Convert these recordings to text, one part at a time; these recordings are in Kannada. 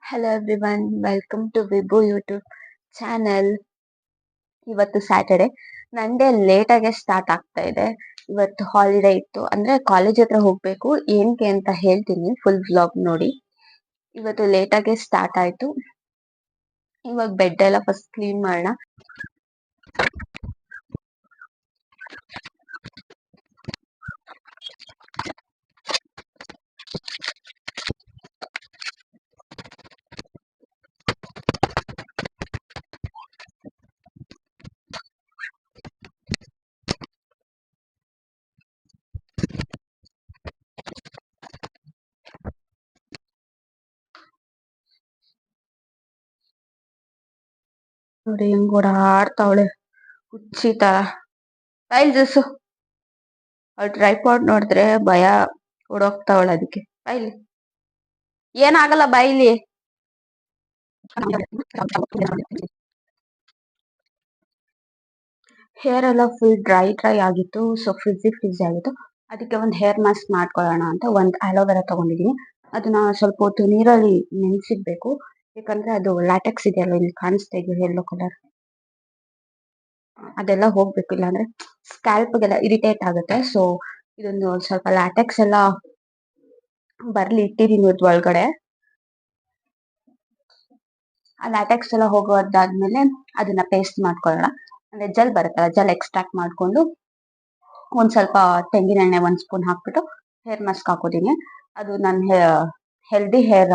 Hello everyone, welcome to Vibhu YouTube channel. ಇವತ್ತು ಸ್ಯಾಟರ್ಡೆ, ನಂದೇ ಲೇಟಾಗೆ ಸ್ಟಾರ್ಟ್ ಆಗ್ತಾ ಇದೆ. ಇವತ್ತು ಹಾಲಿಡೇ ಇತ್ತು, ಅಂದ್ರೆ ಕಾಲೇಜ್ ಹತ್ರ ಹೋಗ್ಬೇಕು. ಏನಕ್ಕೆ ಅಂತ ಹೇಳ್ತೀನಿ, ಫುಲ್ ವ್ಲಾಗ್ ನೋಡಿ. ಇವತ್ತು ಲೇಟಾಗೆ ಸ್ಟಾರ್ಟ್ ಆಯ್ತು. ಇವಾಗ ಬೆಡ್ ಎಲ್ಲ ಫಸ್ಟ್ ಕ್ಲೀನ್ ಮಾಡೋಣ. ನೋಡಿ ಹೆಂಗ್ ಓಡಾಡ್ತಾವಳೆ ಹುಚ್ಚಿ ತರ. ಬೈಲ್ ಜಸ್ಸು, ಅವ್ಳು ಟ್ರೈಪಾಡ್ ನೋಡಿದ್ರೆ ಭಯ, ಓಡೋಗ್ತಾವಳ. ಅದಕ್ಕೆ ಬೈಲಿ, ಏನಾಗಲ್ಲ ಬೈಲಿ. ಹೇರ್ ಎಲ್ಲ ಫುಲ್ ಡ್ರೈ ಆಗಿತ್ತು, ಸೊ ಫ್ರಿಜ್ ಆಗಿತ್ತು. ಅದಕ್ಕೆ ಒಂದು ಹೇರ್ ಮಾಸ್ಕ್ ಮಾಡ್ಕೊಳ್ಳೋಣ ಅಂತ ಒಂದು ಅಲೋವೆರಾ ತಗೊಂಡಿದೀನಿ. ಅದನ್ನ ಸ್ವಲ್ಪ ಹೊತ್ತು ನೀರಲ್ಲಿ ನೆನೆಸಿಡ್ಬೇಕು, ಯಾಕಂದ್ರೆ ಅದು ಲ್ಯಾಟೆಕ್ಸ್ ಇದೆಯಲ್ಲ, ಇಲ್ಲಿ ಕಾಣಿಸ್ತಾ ಇದೆಯಾ ಯೆಲ್ಲೋ ಕಲರ್, ಅದೆಲ್ಲ ಹೋಗ್ಬೇಕು. ಇಲ್ಲಾಂದ್ರೆ ಸ್ಕ್ಯಾಲ್ಪ್ಗೆಲ್ಲ ಇರಿಟೇಟ್ ಆಗುತ್ತೆ. ಸೊ ಇದೊಂದು ಸ್ವಲ್ಪ ಲ್ಯಾಟೆಕ್ಸ್ ಎಲ್ಲ ಬರ್ಲಿ ಇಟ್ಟಿದೀನಿ ಒಳಗಡೆ. ಆ ಲ್ಯಾಟೆಕ್ಸ್ ಎಲ್ಲ ಹೋಗೋದಾದ್ಮೇಲೆ ಅದನ್ನ ಪೇಸ್ಟ್ ಮಾಡ್ಕೊಳ್ಳೋಣ. ಅಂದ್ರೆ ಜೆಲ್ ಬರುತ್ತಲ್ಲ, ಜೆಲ್ ಎಕ್ಸ್ಟ್ರಾಕ್ಟ್ ಮಾಡ್ಕೊಂಡು ಒಂದ್ ಸ್ವಲ್ಪ ತೆಂಗಿನ ಎಣ್ಣೆ 1 ಸ್ಪೂನ್ ಹಾಕ್ಬಿಟ್ಟು ಹೇರ್ ಮಾಸ್ಕ್ ಹಾಕೋದೀನಿ. ಅದು ನನ್ನ ಹೆಲ್ದಿ ಹೇರ್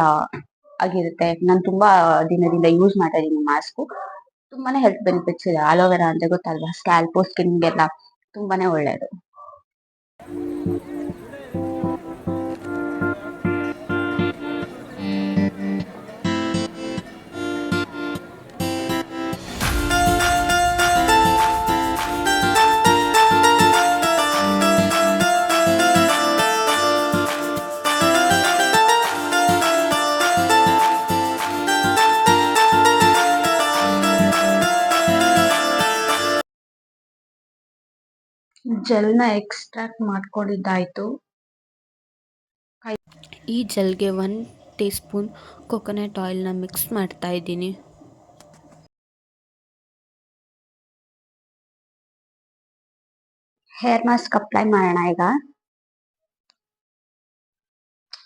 ಆಗಿರುತ್ತೆ. ನಾನು ತುಂಬಾ ದಿನದಿಂದ ಯೂಸ್ ಮಾಡ್ತಾ ಇದೀನಿ ಮಾಸ್ಕ್. ತುಂಬಾನೇ ಹೆಲ್ತ್ ಬೆನಿಫಿಟ್ಸ್ ಇದೆ. ಅಲೋವೆರಾ ಅಂದ್ರೆ ಗೊತ್ತಲ್ವಾ, ಸ್ಕ್ಯಾಲ್ಪ್ ಸ್ಕಿನ್ಗೆಲ್ಲ ತುಂಬಾನೇ ಒಳ್ಳೇದು. ಜೆಲ್ನ ಎಕ್ಸ್ಟ್ರಾಕ್ಟ್ ಮಾಡ್ಕೊಂಡಿದ್ದಾಯ್ತು. ಈ ಜೆಲ್ಗೆ 1 ಟೀ ಸ್ಪೂನ್ ಕೊಕೊನಟ್ ಆಯಿಲ್ನ ಮಿಕ್ಸ್ ಮಾಡ್ತಾ ಇದ್ದೀನಿ. ಹೇರ್ ಮಾಸ್ಕ್ ಅಪ್ಲೈ ಮಾಡೋಣ ಈಗ.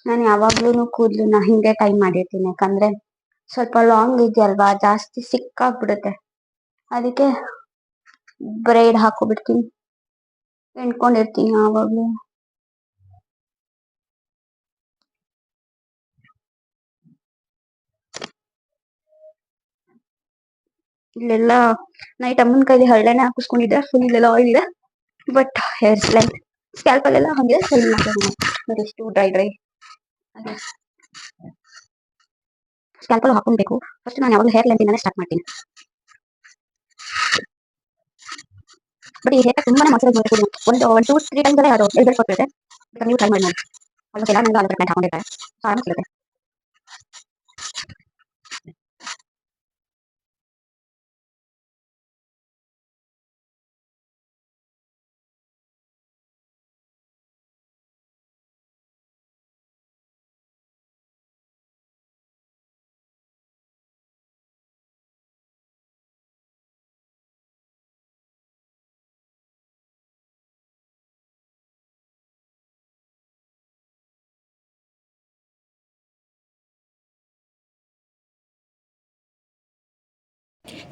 ನಾನು ಯಾವಾಗ್ಲೂ ಕೂದಲನ್ನ ಹಿಂಗೆ ಟೈಮ್ ಮಾಡಿರ್ತೀನಿ, ಯಾಕಂದ್ರೆ ಸ್ವಲ್ಪ ಲಾಂಗ್ ಇದೆಯಲ್ವಾ, ಜಾಸ್ತಿ ಸಿಕ್ಕಾಗ್ಬಿಡುತ್ತೆ. ಅದಕ್ಕೆ ಬ್ರೈಡ್ ಹಾಕೋಬಿಡ್ತೀನಿ, ಎಣ್ಕೊಂಡಿರ್ತೀನಿ ಯಾವಾಗ್ಲೂ. ಇಲ್ಲೆಲ್ಲ ನೈಟ್ ಅಮ್ಮನ ಕೈಲಿ ಹಳ್ಳೆಣ್ಣೆ ಹಾಕಿಸ್ಕೊಂಡಿದ್ದೆ, ಫುಲ್ ಇಲ್ಲೆಲ್ಲ ಆಯಿಲ್ ಇದೆ. ಬಟ್ ಹೇರ್ ಲೆಂತ್ ಸ್ಕ್ಯಾಲ್ಪ್ ಅಲ್ಲೆಲ್ಲ ಹಂಗೆ ಸರಿ ಮಾಡಿ ಎಷ್ಟು ಡ್ರೈ ಸ್ಕ್ಯಾಲ್ಪ್ ಅಲ್ಲಿ ಹಾಕೊಬೇಕು. ಫಸ್ಟ್ ನಾನು ಯಾವಾಗಲೂ ಹೇರ್ ಲೆಂತ್ ಇಂದಾನೆ ಸ್ಟಾರ್ಟ್ ಮಾಡ್ತೀನಿ. ಬಟ್ ಈ ಹೇರ್ ತುಂಬಾನೇ ಮಾತಾಡೋದು ಮಾಡ್ಬೋದು. ಒಂದು 1 2 3 ಟೈಮ್ಸ್ ಅಲ್ಲೇ ಅದು ರಿಸಲ್ಟ್ ಕೊಟ್ಟಿರುತ್ತೆ. ನೀವು ಟ್ರೈ ಮಾಡಿ ನೋಡಿ. ಆಲ್ಮೋಸ್ಟ್ ಎಲ್ಲ ನಂಗೆ ಅಲೋ ಟ್ರೀಟ್ಮೆಂಟ್ ಹಾಕೊಂಡಿರ್ತಾರೆ, ಸೊ ಆರಾಮಾಗಿ ಸಿಗುತ್ತೆ.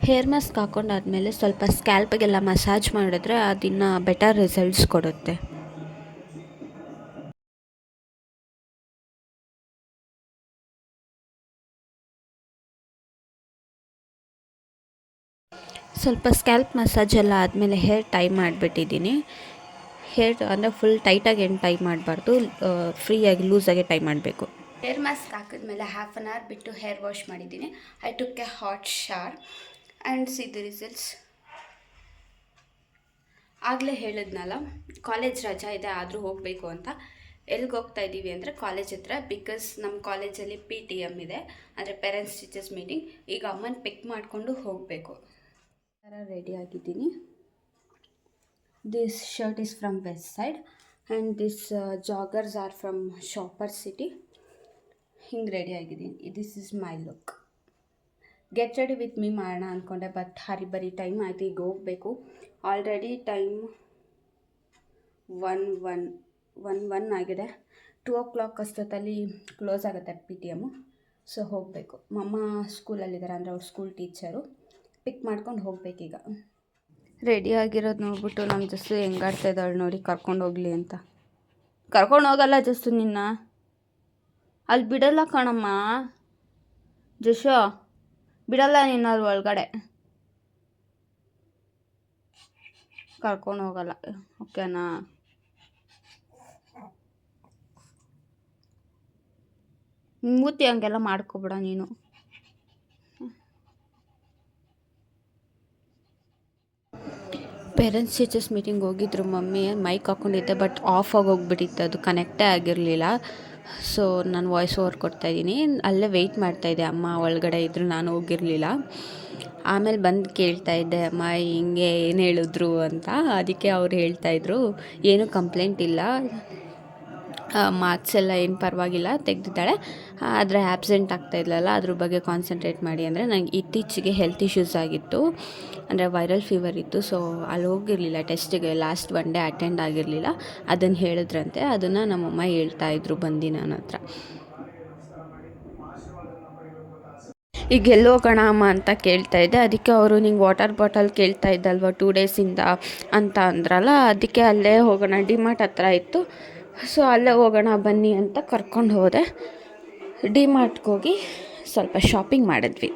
ಹೇರ್ ಮಾಸ್ಕ್ ಹಾಕೊಂಡಾದ್ಮೇಲೆ ಸ್ವಲ್ಪ ಸ್ಕ್ಯಾಲ್ಪ್ಗೆಲ್ಲ ಮಸಾಜ್ ಮಾಡಿದ್ರೆ ಅದನ್ನು ಬೆಟರ್ ರಿಸಲ್ಟ್ಸ್ ಕೊಡುತ್ತೆ. ಸ್ವಲ್ಪ ಸ್ಕ್ಯಾಲ್ಪ್ ಮಸಾಜ್ ಎಲ್ಲ ಆದಮೇಲೆ ಹೇರ್ ಟೈ ಮಾಡಿಬಿಟ್ಟಿದ್ದೀನಿ. ಹೇರ್ ಅಂದರೆ ಫುಲ್ ಟೈಟಾಗಿ ಏನು ಟೈ ಮಾಡಬಾರ್ದು, ಫ್ರೀಯಾಗಿ ಲೂಸಾಗಿ ಟೈ ಮಾಡಬೇಕು. ಹೇರ್ ಮಾಸ್ಕ್ ಹಾಕಿದ್ಮೇಲೆ ಹಾಫ್ ಆನ್ ಅವರ್ ಬಿಟ್ಟು ಹೇರ್ ವಾಶ್ ಮಾಡಿದ್ದೀನಿ. I took A hot shower and see the results. ಆಗಲೇ ಹೇಳಿದ್ನಲ್ಲ, ಕಾಲೇಜ್ ರಜಾ ಇದೆ ಆದರೂ ಹೋಗಬೇಕು ಅಂತ. ಎಲ್ಲಿಗೆ ಹೋಗ್ತಾ ಇದ್ದೀವಿ ಅಂದರೆ ಕಾಲೇಜ್ ಹತ್ರ, ಬಿಕಾಸ್ ನಮ್ಮ ಕಾಲೇಜಲ್ಲಿ PTM ಇದೆ, ಅಂದರೆ ಪೇರೆಂಟ್ಸ್ ಟೀಚರ್ಸ್ ಮೀಟಿಂಗ್. ಈಗ ಅಮ್ಮನ ಪಿಕ್ ಮಾಡಿಕೊಂಡು ಹೋಗಬೇಕು. ಥರ ರೆಡಿ ಆಗಿದ್ದೀನಿ. This shirt is from Westside and this joggers are from shopper city. ಹಿಂಗೆ ರೆಡಿ ಆಗಿದ್ದೀನಿ. This is my look. Get ready with me ಮಾಡೋಣ ಅಂದ್ಕೊಂಡೆ, ಬಟ್ ಹರಿಬರಿ ಟೈಮ್ ಆಯಿತು, ಈಗ ಹೋಗಬೇಕು. ಆಲ್ರೆಡಿ ಟೈಮ್ 1 ಆಗಿದೆ. 2 o'clock ಅಷ್ಟೊತ್ತಲ್ಲಿ ಕ್ಲೋಸ್ ಆಗುತ್ತೆ PTM. ಸೊ ಹೋಗಬೇಕು. ಮಮ್ಮ ಸ್ಕೂಲಲ್ಲಿದ್ದಾರೆ, ಅಂದರೆ ಅವ್ರು ಸ್ಕೂಲ್ ಟೀಚರು. ಪಿಕ್ ಮಾಡ್ಕೊಂಡು ಹೋಗ್ಬೇಕೀಗ. ರೆಡಿ ಆಗಿರೋದು ನೋಡ್ಬಿಟ್ಟು ನಮ್ಮ ಜಸ್ಸು ಹೆಂಗಾಡ್ತಾ ಇದ್ದಾಳೆ ನೋಡಿ, ಕರ್ಕೊಂಡು ಹೋಗಲಿ ಅಂತ. ಕರ್ಕೊಂಡು ಹೋಗಲ್ಲ ಜಸ್ಸು, ನಿನ್ನ ಅಲ್ಲಿ ಬಿಡಲ್ಲ ಕಣಮ್ಮ. ಜಶು ಬಿಡಲ್ಲ ನಿನ್ನ ಅಲ್ಲಿ ಒಳಗಡೆ, ಕರ್ಕೊಂಡು ಹೋಗಲ್ಲ, ಓಕೆನಾ? ಮೂತಿ ಹಂಗೆಲ್ಲ ಮಾಡ್ಕೊಬೇಡ ನೀನು. ಪೇರೆಂಟ್ಸ್ ಟೀಚರ್ಸ್ ಮೀಟಿಂಗ್ ಹೋಗಿದ್ರು ಮಮ್ಮಿ. ಮೈಕ್ ಹಾಕ್ಕೊಂಡಿದ್ದೆ, ಬಟ್ ಆಫ್ ಆಗೋಗ್ಬಿಟ್ಟಿತ್ತು, ಅದು ಕನೆಕ್ಟೇ ಆಗಿರಲಿಲ್ಲ. ಸೊ ನಾನು ವಾಯ್ಸ್ ಓವರ್ ಕೊಡ್ತಾಯಿದ್ದೀನಿ. ಅಲ್ಲೇ ವೆಯ್ಟ್ ಮಾಡ್ತಾಯಿದ್ದೆ, ಅಮ್ಮ ಒಳಗಡೆ ಇದ್ದರು, ನಾನು ಹೋಗಿರಲಿಲ್ಲ. ಆಮೇಲೆ ಬಂದು ಕೇಳ್ತಾಯಿದ್ದೆ, ಅಮ್ಮ ಹಿಂಗೆ ಏನು ಹೇಳಿದ್ರು ಅಂತ. ಅದಕ್ಕೆ ಅವ್ರು ಹೇಳ್ತಾಯಿದ್ರು, ಏನೂ ಕಂಪ್ಲೇಂಟ್ ಇಲ್ಲ, ಮಾರ್ಕ್ಸ್ ಎಲ್ಲ ಏನು ಪರವಾಗಿಲ್ಲ, ತೆಗೆದಿದ್ದಾಳೆ. ಆದರೆ ಆ್ಯಬ್ಸೆಂಟ್ ಆಗ್ತಾಯಿದ್ಲಲ್ಲ, ಅದ್ರ ಬಗ್ಗೆ ಕಾನ್ಸಂಟ್ರೇಟ್ ಮಾಡಿ. ಅಂದರೆ ನನಗೆ ಇತ್ತೀಚೆಗೆ ಹೆಲ್ತ್ ಇಶ್ಯೂಸ್ ಆಗಿತ್ತು, ಅಂದರೆ ವೈರಲ್ ಫೀವರ್ ಇತ್ತು. ಸೊ ಅಲ್ಲಿ ಹೋಗಿರಲಿಲ್ಲ ಟೆಸ್ಟಿಗೆ, ಲಾಸ್ಟ್ 1 day ಅಟೆಂಡ್ ಆಗಿರಲಿಲ್ಲ. ಅದನ್ನು ಹೇಳಿದ್ರಂತೆ, ಅದನ್ನು ನಮ್ಮಮ್ಮ ಹೇಳ್ತಾಯಿದ್ರು ಬಂದು ನನ್ನ ಹತ್ರ. ಈಗ ಎಲ್ಲಿ ಹೋಗೋಣ ಅಮ್ಮ ಅಂತ ಕೇಳ್ತಾಯಿದ್ದೆ. ಅದಕ್ಕೆ ಅವರು ನಿಂಗೆ ವಾಟರ್ ಬಾಟಲ್ ಕೇಳ್ತಾ ಇದ್ದಲ್ವ 2 daysಯಿಂದ ಅಂತ ಅಂದ್ರಲ್ಲ, ಅದಕ್ಕೆ ಅಲ್ಲೇ ಹೋಗೋಣ, ಡಿಮಾರ್ಟ್ ಹತ್ರ ಇತ್ತು. ಸೊ ಅಲ್ಲೇ ಹೋಗೋಣ ಬನ್ನಿ ಅಂತ ಕರ್ಕೊಂಡು ಹೋದೆ. ಡಿಮಾರ್ಟ್ಗೆ ಹೋಗಿ ಸ್ವಲ್ಪ ಶಾಪಿಂಗ್ ಮಾಡಿದ್ವಿ.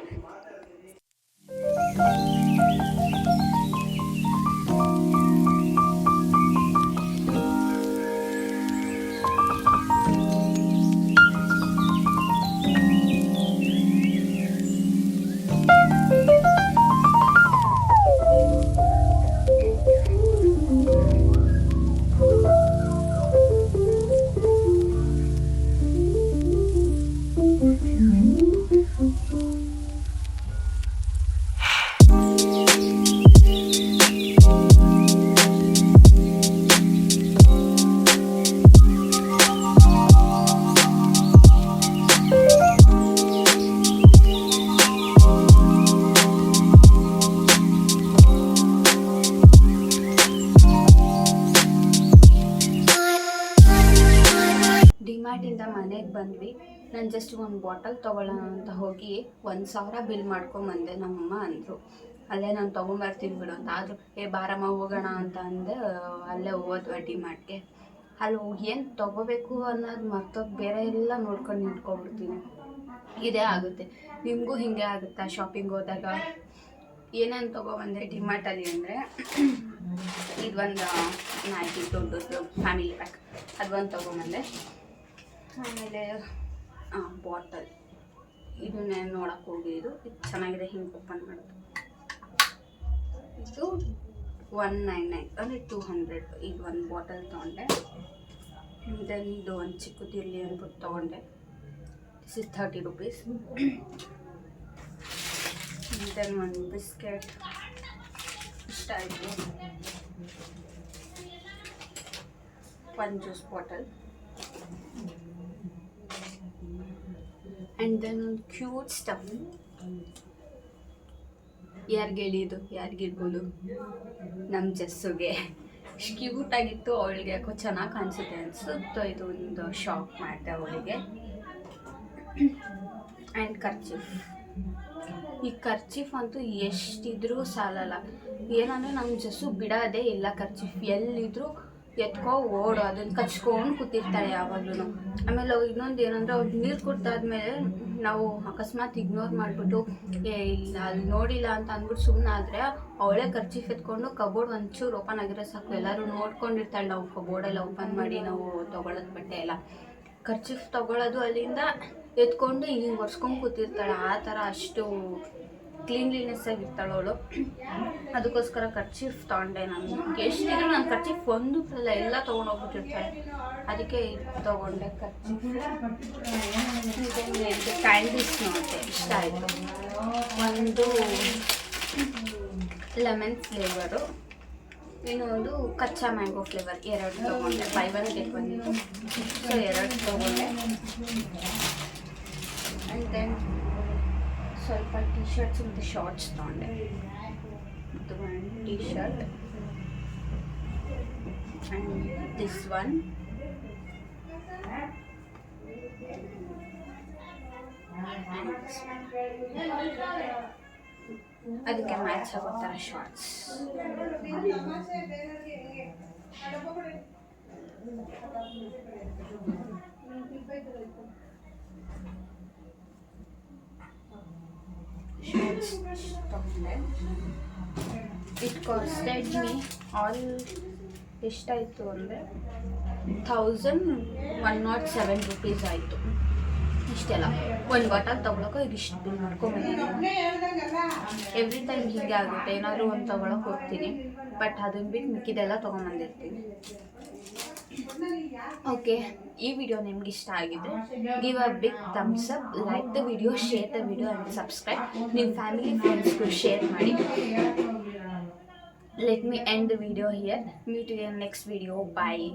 ಡಿಮಾರ್ಟಿಂದ ಮನೆಗೆ ಬಂದ್ವಿ. ನಾನು ಜಸ್ಟ್ ಒಂದು ಬಾಟಲ್ ತೊಗೊಳ್ಳೋಣ ಅಂತ ಹೋಗಿ 1,000 ಬಿಲ್ ಮಾಡ್ಕೊಂಬಂದೆ. ನಮ್ಮಮ್ಮ ಅಂದರು, ಅಲ್ಲೇ ನಾನು ತೊಗೊಂಬರ್ತೀನಿ ಬಿಡು ಅಂತ. ಆದರೂ ಬಾರಮ್ಮ ಹೋಗೋಣ ಅಂತ ಅಂದೆ. ಅಲ್ಲೇ ಹೋದ್ವಿ ಡಿಮಾರ್ಟ್ಗೆ. ಅಲ್ಲಿ ಏನು ತೊಗೋಬೇಕು ಅನ್ನೋದು ಮರ್ತೋಗಿ ಬೇರೆ ಎಲ್ಲ ನೋಡ್ಕೊಂಡು ನಿಂತ್ಕೊಂಡ್ಬಿಡ್ತೀನಿ. ಇದೇ ಆಗುತ್ತೆ, ನಿಮಗೂ ಹೀಗೆ ಆಗುತ್ತಾ? ಶಾಪಿಂಗ್ ಹೋದಾಗ ಏನೇನು ತೊಗೊಬಂದೆ ಡಿಮಾರ್ಟಲ್ಲಿ ಅಂದರೆ, ಇದೊಂದು ನಾಲ್ಕು ದೊಡ್ಡದು ಫ್ಯಾಮಿಲಿ ಪ್ಯಾಕ್, ಅದೊಂದು ತೊಗೊಂಬಂದೆ. ಆಮೇಲೆ ಬಾಟಲ್, ಇದನ್ನೇ ನೋಡೋಕ್ಕೆ ಹೋಗಿದ್ದು. ಇದು ಚೆನ್ನಾಗಿದೆ, ಹಿಂಗೆ ಓಪನ್ ಮಾಡೋದು. ಇದು 199 ಅಂದರೆ 200. ಇದು ಒಂದು ಬಾಟಲ್ ತೊಗೊಂಡೆ. ದೆನ್ ಇದು ಒಂದು ಚಿಕ್ಕದಿರಲಿ ಅಂದ್ಬಿಟ್ಟು ತೊಗೊಂಡೆ. This is 30 rupees. ದೆನ್ ಒಂದು ಬಿಸ್ಕೆಟ್ ಇಷ್ಟ ಆಯಿತು. ಒಂದು ಜ್ಯೂಸ್ ಬಾಟಲ್. ಆ್ಯಂಡ್ ದೆನ್ ಒಂದು ಕ್ಯೂಟ್ ಸ್ಟಫ್. ಯಾರಿಗೆ ಹೇಳಿದ್ದು? ಯಾರಿಗಿರ್ಬೋದು? ನಮ್ಮ ಜಸ್ಸುಗೆ. ಇಷ್ಟು ಕ್ಯೂಟಾಗಿತ್ತು, ಅವಳಿಗೆ ಯಾಕೋ ಚೆನ್ನಾಗಿ ಕಾಣಿಸುತ್ತೆ ಅನಿಸುತ್ತೋ. ಇದು ಒಂದು ಶಾಪ್ ಮಾಡಿದೆ ಅವಳಿಗೆ. And kerchief. ಈ ಕರ್ಚೀಫ್ ಅಂತೂ ಎಷ್ಟಿದ್ರೂ ಸಾಲಲ್ಲ. ಏನಂದರೆ ನಮ್ಮ ಜಸ್ಸು ಬಿಡೋದೇ ಇಲ್ಲ ಕರ್ಚೀಫ್. ಎಲ್ಲಿದ್ದರೂ ಎತ್ಕೋ ಓಡು, ಅದನ್ನು ಕಚ್ಕೊಂಡು ಕೂತಿರ್ತಾಳೆ ಯಾವಾಗಲೂ. ಆಮೇಲೆ ಇನ್ನೊಂದು ಏನಂದರೆ, ಅವ್ರು ನೀರು ಕುಡ್ದಾದ್ಮೇಲೆ ನಾವು ಅಕಸ್ಮಾತ್ ಇಗ್ನೋರ್ ಮಾಡಿಬಿಟ್ಟು ಇಲ್ಲ ಅಲ್ಲಿ ನೋಡಿಲ್ಲ ಅಂತ ಅಂದ್ಬಿಟ್ಟು ಸುಮ್ಮನೆ ಆದರೆ, ಅವಳೇ ಕರ್ಚೀಫ್ ಎತ್ಕೊಂಡು ಕಬೋರ್ಡ್ ಒಂಚೂರು ಓಪನ್ ಆಗಿರೋ ಸಾಕು, ಎಲ್ಲರೂ ನೋಡ್ಕೊಂಡಿರ್ತಾಳೆ. ನಾವು ಕಬೋರ್ಡೆಲ್ಲ ಓಪನ್ ಮಾಡಿ ನಾವು ತೊಗೊಳೋದು ಬಟ್ಟೆ ಎಲ್ಲ, ಕರ್ಚೀಫ್ ತೊಗೊಳೋದು ಅಲ್ಲಿಂದ ಎತ್ಕೊಂಡು ಹಿಂಗೆ ಒರೆಸ್ಕೊಂಡು ಕೂತಿರ್ತಾಳೆ. ಆ ಥರ ಅಷ್ಟು ಕ್ಲೀನ್ಲಿನೆಸ್ ಆಗಿರ್ತಾಳೆ ಅವಳು. ಅದಕ್ಕೋಸ್ಕರ ಕರ್ಚೀಫ್ ತೊಗೊಂಡೆ. ನಾನು ಎಷ್ಟಿದ್ರು ನಾನು ಕರ್ಚೀಫ್ ಒಂದು ಅಲ್ಲ ಎಲ್ಲ ತೊಗೊಂಡೋಗ್ಬಿಟ್ಟಿರ್ತಾಳೆ. ಅದಕ್ಕೆ ಇದು ತೊಗೊಂಡೆ ಕರ್ಚೀಫ್. ಕ್ಯಾಂಡೀಸ್ ನೋಡಿದೆ, ಇಷ್ಟ ಆಯಿತು. ಒಂದು ಲೆಮನ್ ಫ್ಲೇವರು, ಇನ್ನೊಂದು ಕಚ್ಚಾ ಮ್ಯಾಂಗೋ ಫ್ಲೇವರ್. 2 ತೊಗೊಂಡೆ. 5 1 get 1 ಇತ್ತು. ಸೊ 2 ತೊಗೊಂಡೆ. ಆ್ಯಂಡ್ ದೆನ್ ಸ್ವಲ್ಪ ಟಿ ಶರ್ಟ್ಸ್ ಮತ್ತು ಶಾರ್ಟ್ಸ್ ತೊಗೊಂಡೆ. ಇದು ಒಂದು T shirt and this one. ಅದಕ್ಕೆ ಮ್ಯಾಚ್ ಆಗೋ ಥರ ಶಾರ್ಟ್ಸ್. ತಗೊಂಡೆ. ಇಟ್ ಕಾಸ್ಟೆಡ್ ಮೀ ಆಲ್ ಎಷ್ಟಾಯಿತು ಅಂದರೆ 1107 ರೂಪೀಸ್ ಆಯಿತು. ಇಷ್ಟೆಲ್ಲ ಒಂದು ಬಾಟಲ್ ತೊಗೊಳಕ್ಕೆ ಈಗ ಇಷ್ಟು ಬಿಲ್ ಮಾಡ್ಕೊಂಬಂದಿದ್ದೀನಿ. ಎವ್ರಿ ಟೈಮ್ ಹೀಗೆ ಆಗುತ್ತೆ, ಏನಾದರೂ ಒಂದು ತೊಗೊಳಕ್ಕೆ ಹೋಗ್ತೀನಿ, ಬಟ್ ಅದನ್ನು ಬಿಟ್ಟು ಮಿಕ್ಕಿದೆಲ್ಲ ತೊಗೊಂಬಂದಿರ್ತೀನಿ. ಓಕೆ, ಈ ವಿಡಿಯೋ ನಿಮ್ಗೆ ಇಷ್ಟ ಆಗಿದೆ, give a big thumbs up, like the video, share the video and subscribe. ನಿಮ್ಮ ಫ್ಯಾಮಿಲಿ ಫ್ರೆಂಡ್ಸ್ಗೂ ಶೇರ್ ಮಾಡಿ. Let me end the video here. Meet you in next video. Bye.